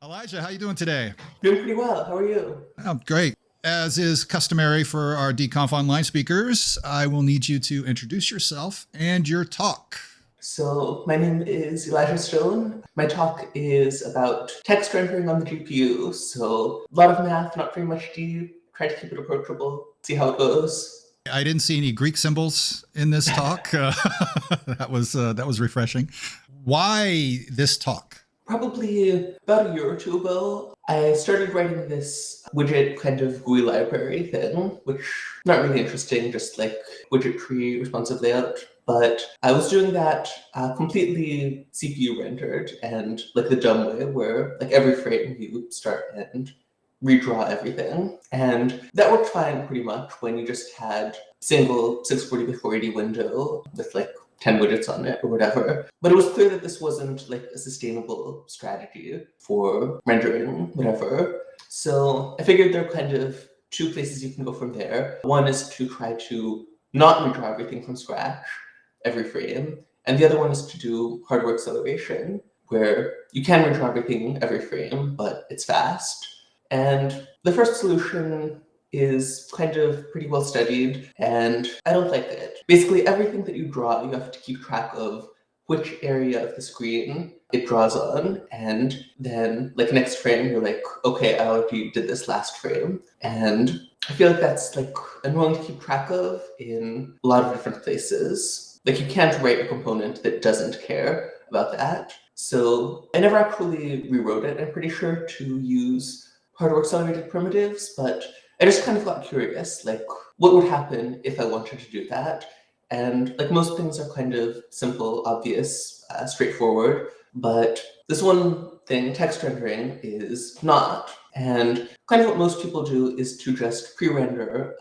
Elijah, how you doing today? Doing pretty well. How are you? Oh, great. As is customary for our DConf Online speakers, I will need you to introduce yourself and your talk. So my name is Elijah Stone. My talk is about text rendering on the GPU. So a lot of math, not very much deep. Try to keep it approachable, see how it goes. I didn't see any Greek symbols in this talk. That was refreshing. Why this talk? Probably about a year or two ago, I started writing this widget kind of GUI library thing, which not really interesting, just like widget tree responsive layout. But I was doing that completely CPU rendered and like the dumb way where like every frame you start and redraw everything. And that worked fine pretty much when you just had single 640 by 480 window with like 10 widgets on it or whatever. But it was clear that this wasn't like a sustainable strategy for rendering whatever. So I figured there are kind of two places you can go from there. One is to try to not redraw everything from scratch every frame. And the other one is to do hardware acceleration, where you can redraw everything every frame, but it's fast. And the first solution is kind of pretty well studied, and I don't like it. Basically, everything that you draw, you have to keep track of which area of the screen it draws on, and then like next frame, you're like, okay, I already did this last frame. And I feel like that's like annoying to keep track of in a lot of different places. Like you can't write a component that doesn't care about that. So I never actually rewrote it, I'm pretty sure, to use hardware accelerated primitives, but I just kind of got curious, like what would happen if I wanted to do that? And like most things are kind of simple, obvious, straightforward, but this one thing, text rendering, is not. And kind of what most people do is to just pre-render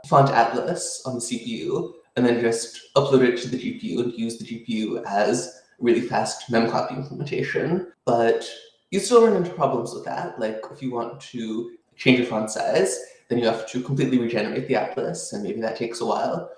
font atlas on the CPU and then just upload it to the GPU and use the GPU as really fast memcopy implementation. But you still run into problems with that. Like if you want to change your font size, then you have to completely regenerate the atlas, and maybe that takes a while.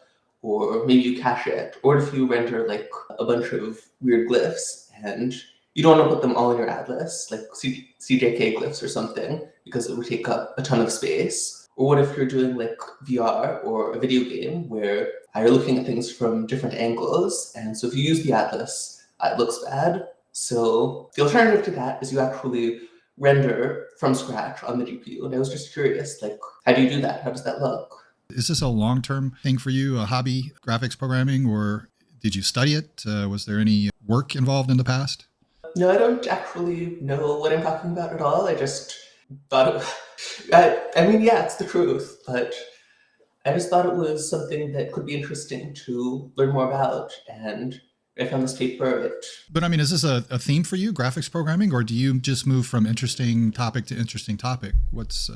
Or maybe you cache it. Or if you render like a bunch of weird glyphs and you don't want to put them all in your atlas, like CJK glyphs or something, because it would take up a ton of space. Or what if you're doing like VR or a video game where you're looking at things from different angles, and so if you use the atlas, it looks bad. So the alternative to that is you actually render from scratch on the GPU. And I was just curious, like, how do you do that? How does that look? Is this a long-term thing for you, a hobby, graphics programming, or did you study it? Was there any work involved in the past? No, I don't actually know what I'm talking about at all. I just thought it, I mean, yeah, it's the truth, but I just thought it was something that could be interesting to learn more about. And I found this paper. But I mean, is this a theme for you, graphics programming, or do you just move from interesting topic to interesting topic? What's...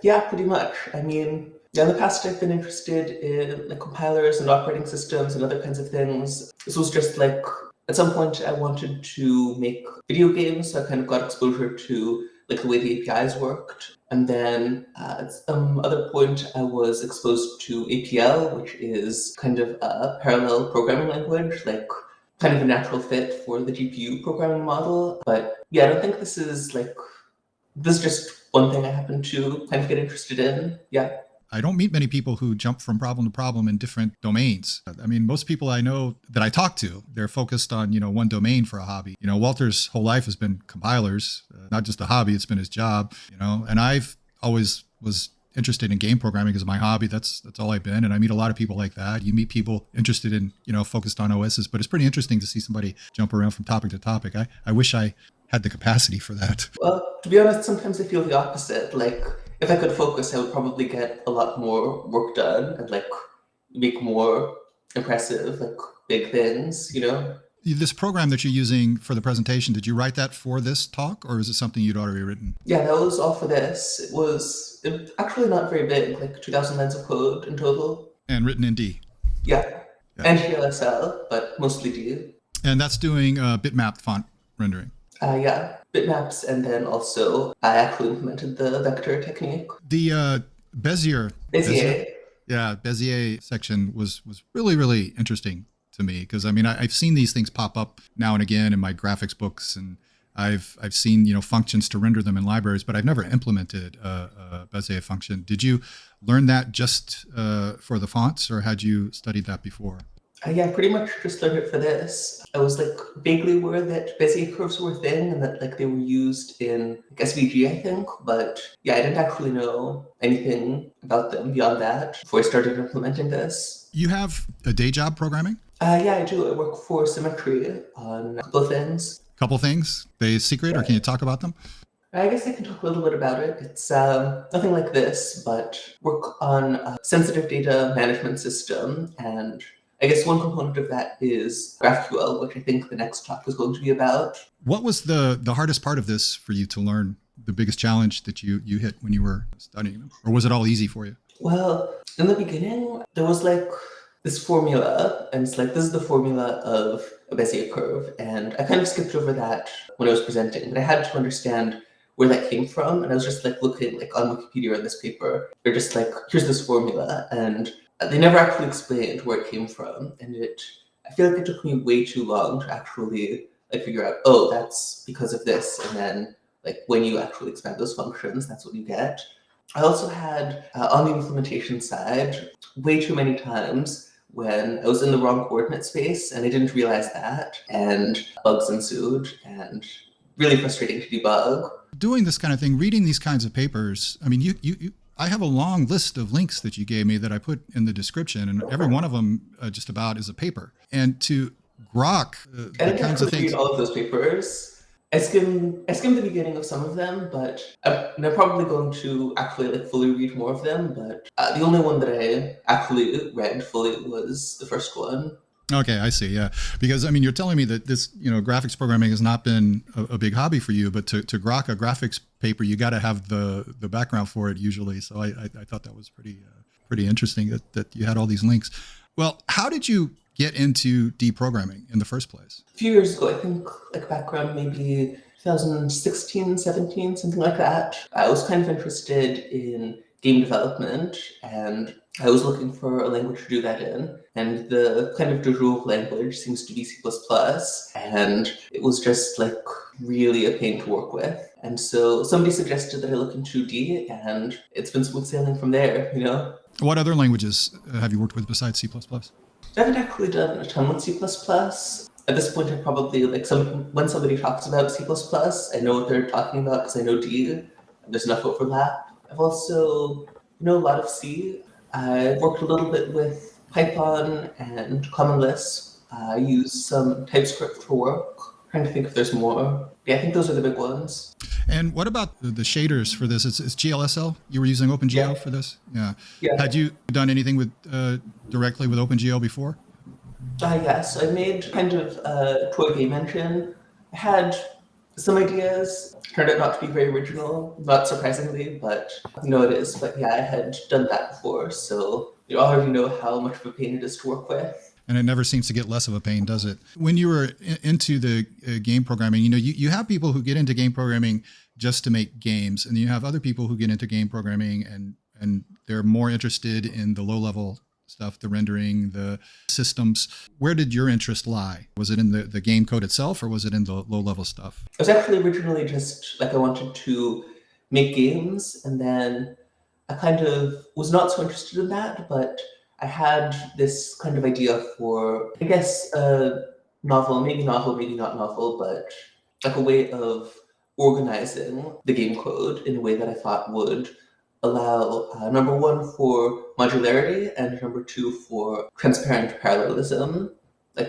Yeah, pretty much. I mean, in the past, I've been interested in like compilers and operating systems and other kinds of things. This was just like, at some point, I wanted to make video games, so I kind of got exposure to like the way the APIs worked. And then at some other point, I was exposed to APL, which is kind of a parallel programming language, like kind of a natural fit for the GPU programming model. But yeah, I don't think this is just one thing I happen to kind of get interested in. Yeah. I don't meet many people who jump from problem to problem in different domains. I mean, most people I know that I talk to, they're focused on, one domain for a hobby. Walter's whole life has been compilers, not just a hobby, it's been his job, and I've always was interested in game programming as my hobby. That's all I've been. And I meet a lot of people like that. You meet people interested in, focused on OSs, but it's pretty interesting to see somebody jump around from topic to topic. I wish I had the capacity for that. Well, to be honest, sometimes I feel the opposite. Like, if I could focus, I would probably get a lot more work done and like make more impressive, like big things, This program that you're using for the presentation, did you write that for this talk, or is it something you'd already written? Yeah, that was all for this. It was actually not very big, like 2,000 lines of code in total. And written in D. Yeah. And GLSL, but mostly D. And that's doing bitmap font rendering. Yeah, bitmaps, and then also I actually implemented the vector technique. The Bézier. Yeah, Bézier section was really, really interesting to me because, I mean, I've seen these things pop up now and again in my graphics books, and I've seen, functions to render them in libraries, but I've never implemented a Bézier function. Did you learn that just for the fonts, or had you studied that before? Yeah, pretty much just learned it for this. I was vaguely aware that Bézier curves were a thing and that they were used in SVG, I think, but yeah, I didn't actually know anything about them beyond that before I started implementing this. You have a day job programming? Yeah, I do. I work for Symmetry on a couple of things. Couple things? They secret, or can you talk about them? I guess I can talk a little bit about it. It's nothing like this, but work on a sensitive data management system. And I guess one component of that is GraphQL, which I think the next talk is going to be about. What was the hardest part of this for you to learn? The biggest challenge that you hit when you were studying them? Or was it all easy for you? Well, in the beginning, there was this formula, and it's this is the formula of a Bézier curve. And I kind of skipped over that when I was presenting, but I had to understand where that came from. And I was just looking on Wikipedia in this paper. They're just here's this formula. And they never actually explained where it came from. And I feel like it took me way too long to actually figure out, oh, that's because of this. And then when you actually expand those functions, that's what you get. I also had, on the implementation side, way too many times when I was in the wrong coordinate space and I didn't realize that, and bugs ensued, and really frustrating to debug. Doing this kind of thing, reading these kinds of papers, I mean, I have a long list of links that you gave me that I put in the description, and every one of them just about is a paper. And to grok the kinds of things. Read all of those papers. I skimmed the beginning of some of them, but I'm probably going to actually fully read more of them. But the only one that I actually read fully was the first one. Okay, I see. Yeah, because I mean, you're telling me that this, graphics programming has not been a big hobby for you, but to grok a graphics paper, you got to have the background for it usually. So I thought that was pretty interesting that you had all these links. Well, how did you get into deprogramming in the first place? A few years ago, I think back around maybe 2016, 17, something like that. I was kind of interested in game development, and I was looking for a language to do that in. And the kind of de jour language seems to be C++, and it was just really a pain to work with. And so somebody suggested that I look into D, and it's been smooth sailing from there, What other languages have you worked with besides C++? I haven't actually done a ton with C++. At this point, I probably, when somebody talks about C++, I know what they're talking about because I know D, and there's enough overlap. I've also a lot of C. I worked a little bit with Python and Common Lisp. I use some TypeScript for work. I'm trying to think if there's more. Yeah, I think those are the big ones. And what about the shaders for this? It's GLSL? You were using OpenGL for this? Yeah. Had you done anything with directly with OpenGL before? Yes, I made kind of a toy game engine. I had some ideas. Turned out not to be very original, not surprisingly, but it is. But yeah, I had done that before, so you already know how much of a pain it is to work with. And it never seems to get less of a pain, does it? When you were into the game programming, you have people who get into game programming just to make games, and you have other people who get into game programming and they're more interested in the low-level stuff, the rendering, the systems. Where did your interest lie? Was it in the game code itself, or was it in the low-level stuff? It was actually originally just I wanted to make games, and then I kind of was not so interested in that, but I had this kind of idea for, I guess, a novel, maybe not novel, but a way of organizing the game code in a way that I thought would allow, number one, for modularity, and number two, for transparent parallelism,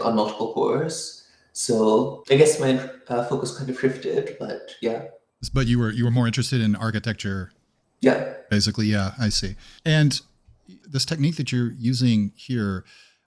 on multiple cores. So I guess my focus kind of shifted, but yeah. But you were more interested in architecture. Yeah. Basically, yeah, I see. And this technique that you're using here,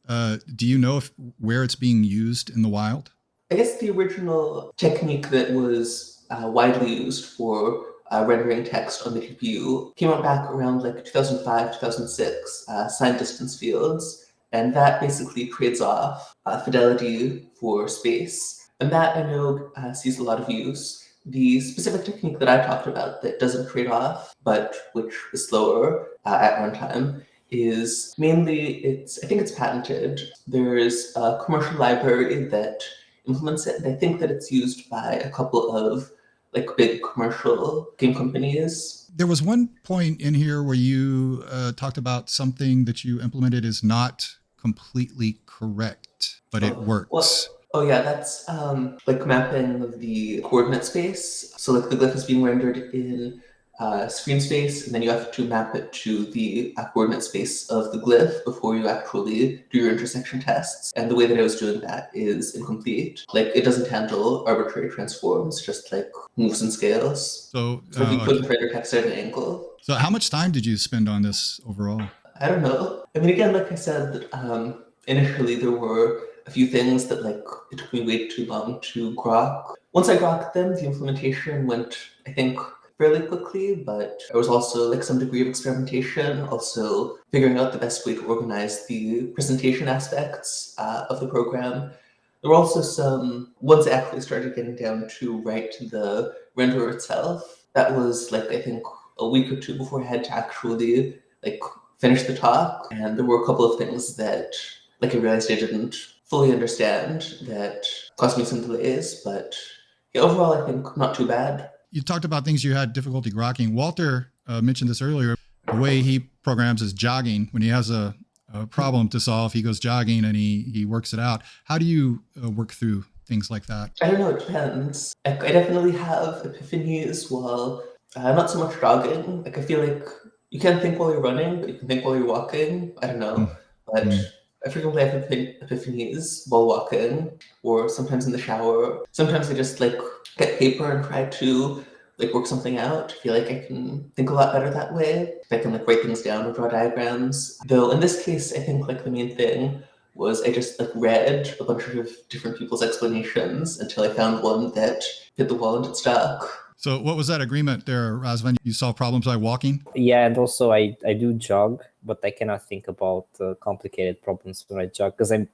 do you know where it's being used in the wild? I guess the original technique that was widely used for rendering text on the GPU came out back around 2005, 2006, signed distance fields, and that basically trades off fidelity for space. And that I know sees a lot of use. The specific technique that I talked about that doesn't trade off, but which is slower at runtime, is mainly, I think it's patented. There's a commercial library that implements it. And I think that it's used by a couple of like big commercial game companies. There was one point in here where you talked about something that you implemented is not completely correct, but it works. Oh yeah, that's like mapping of the coordinate space. So like the glyph is being rendered in screen space, and then you have to map it to the coordinate space of the glyph before you actually do your intersection tests. And the way that I was doing that is incomplete. Like it doesn't handle arbitrary transforms, just like moves and scales. So if you couldn't render text at an angle. So how much time did you spend on this overall? I don't know. I mean, again, like I said, initially there were a few things that like it took me way too long to grok. Once I grokked them, the implementation went, I think, fairly quickly, but there was also like some degree of experimentation, also figuring out the best way to organize the presentation aspects of the program. There were also some, once I actually started getting down to write the renderer itself, that was like, I think, a week or two before I had to actually like finish the talk. And there were a couple of things that like I realized I didn't fully understand that caused me some delays, but yeah, overall, I think not too bad. You talked about things you had difficulty grokking. Walter mentioned this earlier. The way he programs is jogging. When he has a problem to solve, he goes jogging and he works it out. How do you work through things like that? I don't know, it depends. I definitely have epiphanies while not so much jogging. Like I feel like you can't think while you're running, but you can think while you're walking. I don't know. But I frequently have epiphanies while walking, or sometimes in the shower. Sometimes I just like get paper and try to like work something out. I feel like I can think a lot better that way. I can like write things down or draw diagrams. Though in this case, I think like the main thing was I just like read a bunch of different people's explanations until I found one that hit the wall and it stuck. So what was that agreement there, Razvan? You solve problems by walking? Yeah, and also I do jog, but I cannot think about complicated problems when I jog because I'm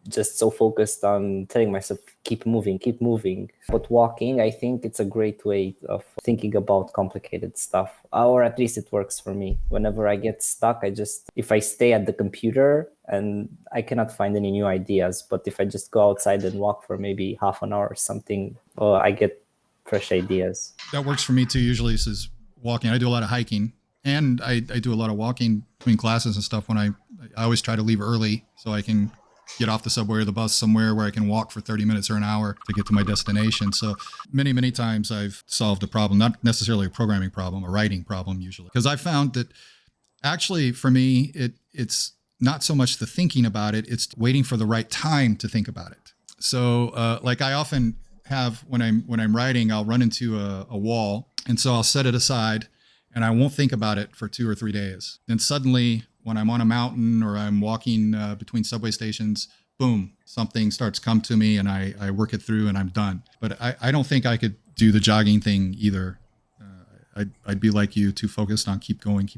just so focused on telling myself, keep moving. But walking, I think it's a great way of thinking about complicated stuff, or at least it works for me. Whenever I get stuck, if I stay at the computer and I cannot find any new ideas, but if I just go outside and walk for maybe half an hour or something, I get fresh ideas. That works for me too. Usually this is walking. I do a lot of hiking and I do a lot of walking between classes and stuff. When I always try to leave early so I can get off the subway or the bus somewhere where I can walk for 30 minutes or an hour to get to my destination. So many times I've solved a problem, not necessarily a programming problem, a writing problem usually. Because I found that actually for me, it's not so much the thinking about it, it's waiting for the right time to think about it. So like I often have when I'm writing, I'll run into a wall. And so I'll set it aside and I won't think about it for 2 or 3 days. Then suddenly when I'm on a mountain or I'm walking between subway stations, boom, something starts to come to me and I work it through and I'm done. But I don't think I could do the jogging thing either. I'd be like you, too focused on keep going.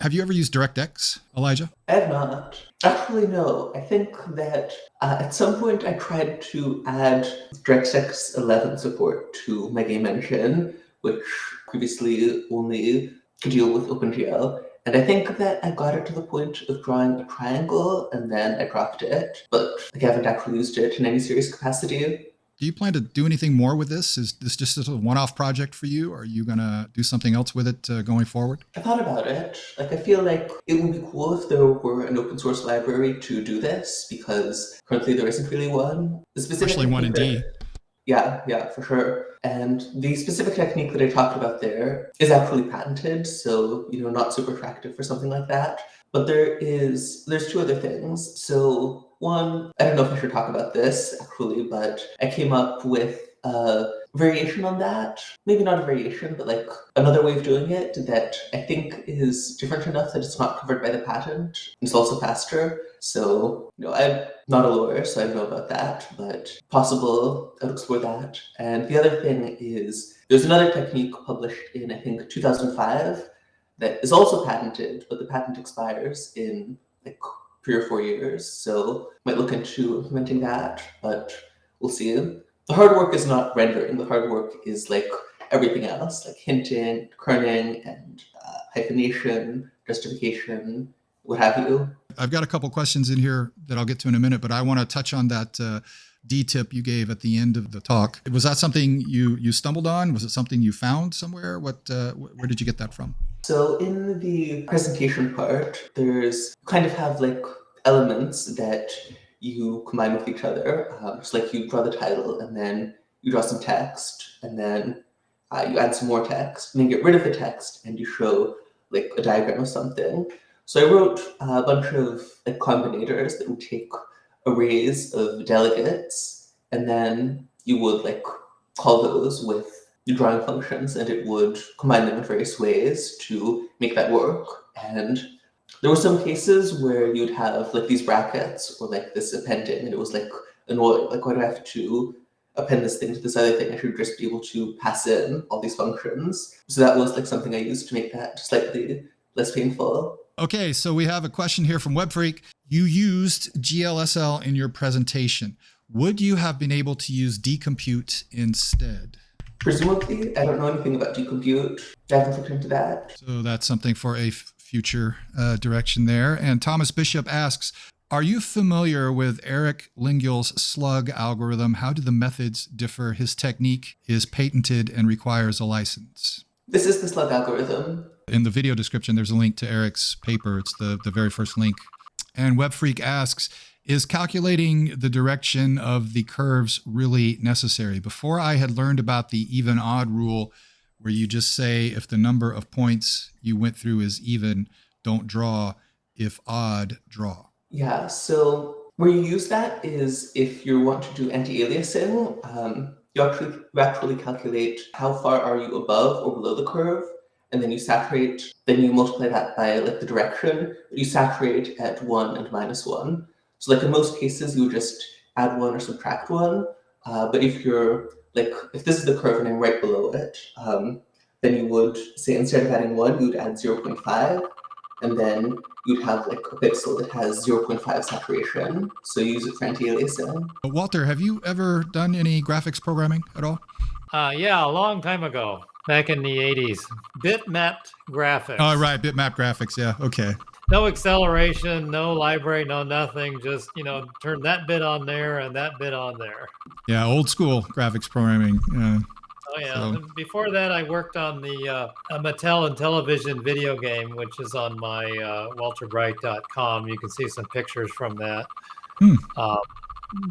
Have you ever used DirectX, Elijah? I have not. Actually, no. I think that at some point I tried to add DirectX 11 support to my game engine, which previously only could deal with OpenGL. And I think that I got it to the point of drawing a triangle and then I dropped it, but I haven't actually used it in any serious capacity. Do you plan to do anything more with this? Is this just a one-off project for you? Or are you going to do something else with it going forward? I thought about it. Like, I feel like it would be cool if there were an open source library to do this, because currently there isn't really one. Especially one in D. Yeah, for sure. And the specific technique that I talked about there is actually patented, so, not super attractive for something like that. But there's 2 other things. So one, I don't know if I should talk about this actually, but I came up with a variation on that. Maybe not a variation, but like another way of doing it that I think is different enough that it's not covered by the patent. It's also faster. So, I'm not a lawyer, so I don't know about that, but possible I'll explore that. And the other thing is there's another technique published in, I think, 2005 that is also patented, but the patent expires in like 3 or 4 years. So might look into implementing that, but we'll see. The hard work is not rendering. The hard work is like everything else, like hinting, kerning, and hyphenation, justification, what have you. I've got a couple questions in here that I'll get to in a minute, but I want to touch on that D tip you gave at the end of the talk. Was that something you stumbled on? Was it something you found somewhere? Where did you get that from? So in the presentation part, there's kind of have like elements that you combine with each other. Just like you draw the title and then you draw some text and then you add some more text and then get rid of the text and you show like a diagram of something. So I wrote a bunch of like combinators that would take arrays of delegates and then you would like call those with the drawing functions and it would combine them in various ways to make that work. And there were some cases where you'd have like these brackets or like this appending and it was like annoying, like why do I have to append this thing to this other thing? I should just be able to pass in all these functions. So that was like something I used to make that slightly less painful. Okay, so we have a question here from WebFreak. You used GLSL in your presentation. Would you have been able to use DCompute instead? Presumably, I don't know anything about DCompute. I haven't looked into that. So that's something for a future direction there. And Thomas Bishop asks, are you familiar with Eric Lengyel's Slug algorithm? How do the methods differ? His technique is patented and requires a license. This is the Slug algorithm. In the video description, there's a link to Eric's paper. It's the very first link. And WebFreak asks, is calculating the direction of the curves really necessary? Before I had learned about the even odd rule, where you just say if the number of points you went through is even, don't draw. If odd, draw. Yeah, so where you use that is if you want to do anti-aliasing, you actually calculate how far are you above or below the curve, and then you saturate, then you multiply that by like the direction, but you saturate at 1 and -1. So like in most cases, you would just add 1 or subtract 1. But if you're like, if this is the curve and I'm right below it, then you would say instead of adding 1, you would add 0.5. And then you'd have like a pixel that has 0.5 saturation. So you use it for anti-aliasing. Walter, have you ever done any graphics programming at all? Yeah, a long time ago, back in the 80s. Bitmap graphics. Oh, right. Bitmap graphics. Yeah. Okay. No acceleration, no library, no nothing. Just, turn that bit on there and that bit on there. Yeah. Old school graphics programming. Oh, yeah. So. Before that, I worked on the Mattel and Television video game, which is on my walterbright.com. You can see some pictures from that.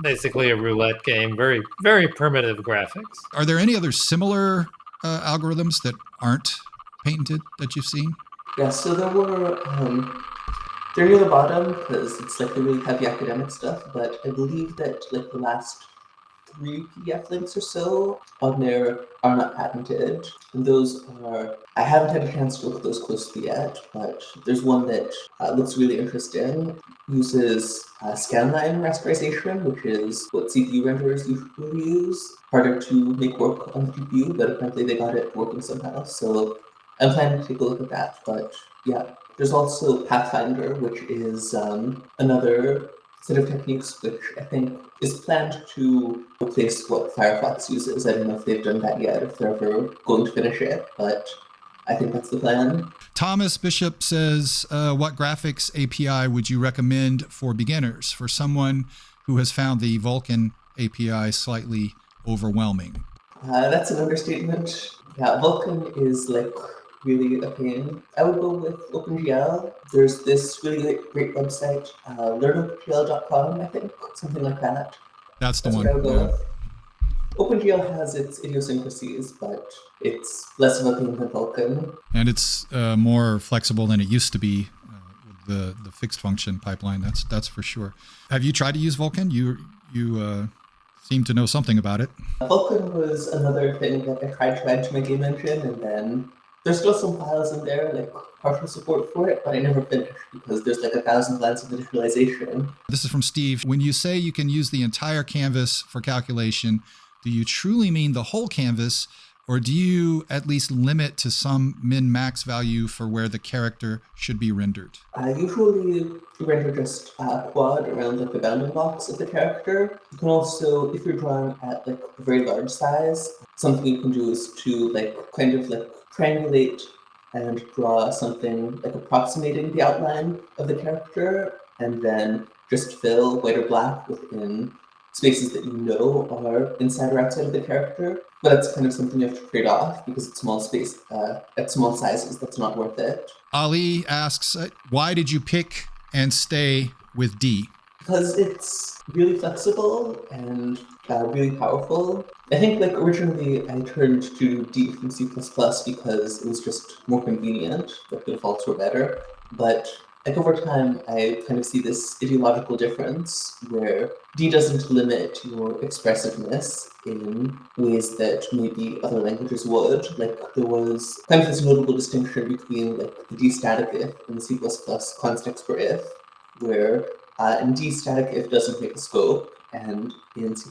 Basically a roulette game, very, very primitive graphics. Are there any other similar algorithms that aren't patented that you've seen? Yeah, so there were, they're near the bottom because it's like the really heavy academic stuff, but I believe that like the last 3 PDF links or so on there are not patented. And those are, I haven't had a chance to look at those closely yet, but there's one that looks really interesting. Uses scanline rasterization, which is what CPU renderers usually use. Harder to make work on the GPU, but apparently they got it working somehow. So I'm planning to take a look at that, but yeah. There's also Pathfinder, which is another set of techniques which I think is planned to replace what Firefox uses. I don't know if they've done that yet, if they're ever going to finish it, but I think that's the plan. Thomas Bishop says, what graphics API would you recommend for beginners, for someone who has found the Vulkan API slightly overwhelming? That's an understatement. Yeah, Vulkan is like really a pain. I would go with OpenGL. There's this really great website, learnopengl.com, I think, something like that. That's the That's one. what I would go with. OpenGL has its idiosyncrasies, but it's less of a pain than Vulkan. And it's more flexible than it used to be with the fixed function pipeline. That's for sure. Have you tried to use Vulkan? You seem to know something about it. Vulkan was another thing that I tried to add to my game engine, and then there's still some files in there, like partial support for it, but I never finished because there's like 1,000 lines of initialization. This is from Steve. When you say you can use the entire canvas for calculation, do you truly mean the whole canvas, or do you at least limit to some min-max value for where the character should be rendered? I usually render just a quad around like the bounding box of the character. You can also, if you're drawing at like a very large size, something you can do is to like kind of like triangulate and draw something like approximating the outline of the character, and then just fill white or black within spaces that you know are inside or outside of the character. But that's kind of something you have to trade off because at small sizes, that's not worth it. Ali asks, why did you pick and stay with D? Because it's really flexible and really powerful. I think like originally I turned to D from C++ because it was just more convenient, like the defaults were better. But like over time, I kind of see this ideological difference where D doesn't limit your expressiveness in ways that maybe other languages would. Like there was kind of this notable distinction between like the D static if and the C++ context for if, where in D, static if doesn't make a scope, and in C++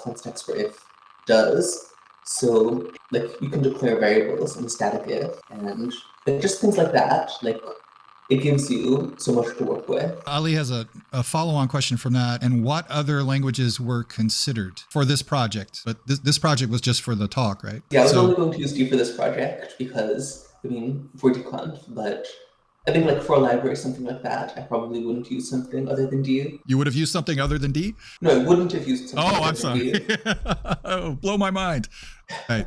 context for if does. So like you can declare variables in static if, and just things like that. Like it gives you so much to work with. Ali has a follow-on question from that. And what other languages were considered for this project? But this project was just for the talk, right? Yeah, I was only going to use D for this project because, I mean, for DConf, but I think like for a library, something like that, I probably wouldn't use something other than D. You would have used something other than D? No, I wouldn't have used something Oh, other I'm than sorry. D. Oh, blow my mind. Right.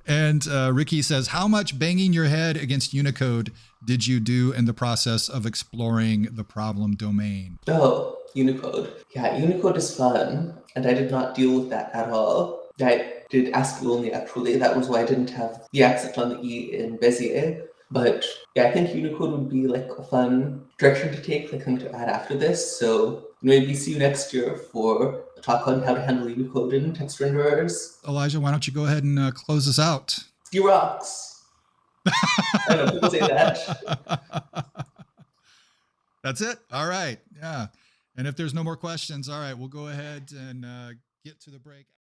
And Ricky says, how much banging your head against Unicode did you do in the process of exploring the problem domain? Oh, Unicode. Yeah, Unicode is fun, and I did not deal with that at all. I did ASCII only, actually. That was why I didn't have the accent on the E in Bézier. But yeah, I think Unicode would be like a fun direction to take, like something to add after this. So maybe see you next year for a talk on how to handle Unicode in text renderers. Elijah, why don't you go ahead and close us out? Ski rocks. I know people say that. That's it. All right. Yeah. And if there's no more questions, all right, we'll go ahead and get to the break.